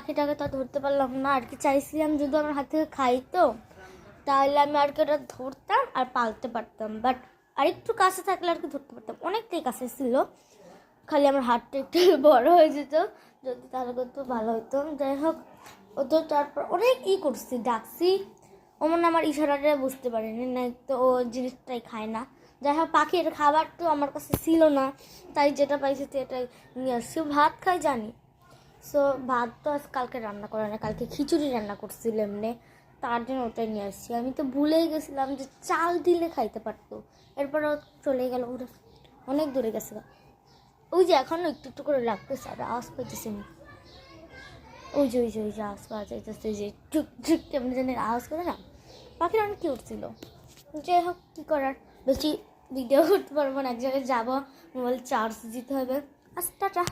পাখিটাকে তো ধরতে পারলাম না আর কি। চাইছিলাম যদি আমার হাত থেকে খাইতো তাহলে আমি আর কি ওটা ধরতাম আর পালতে পারতাম, বাট আরেকটু কাছে থাকলে আর কি ধরতে পারতাম। অনেকটাই কাছে ছিল, খালি আমার হাতটা একটু বড় হয়ে যেত যদি, তাহলে তো ভালো হতো। যাই হোক, ও তো তারপর অনেক করছি, ডাকছি, ও মনে আমার ইশারাটা বুঝতে পারিনি, না তো ও জিনিসটাই খায় না। যাই হোক, পাখির খাবার তো আমার কাছে ছিল না, তাই যেটা পাইছি সেটাই নিয়ে আসছি। ভাত খাই জানি, সো ভাত তো আজ কালকে রান্না করে না, কালকে খিচুড়ি রান্না করছিল এমনি, তার জন্য ওটাই নিয়ে আসছি। আমি তো ভুলেই গেছিলাম যে চাল দিলে খাইতে পারতো। এরপর ও চলে গেল, ওরা অনেক দূরে গেছে। ওই যে এখনও একটু একটু করে লাগতেছে, আর আওয়াজ পাইতেছে না। ওই যে আওয়াজ পাওয়া যাইতেছে, যে টুক টুক কেমন জানি আওয়াজ করে না, পাখির অনেক কিউট ছিল। যাই হোক, কী করার, বেশি ভিডিও করতে পারবো না, এক জায়গায় যাবো, মোবাইল চার্জ দিতে হবে। আচ্ছা, টাটা।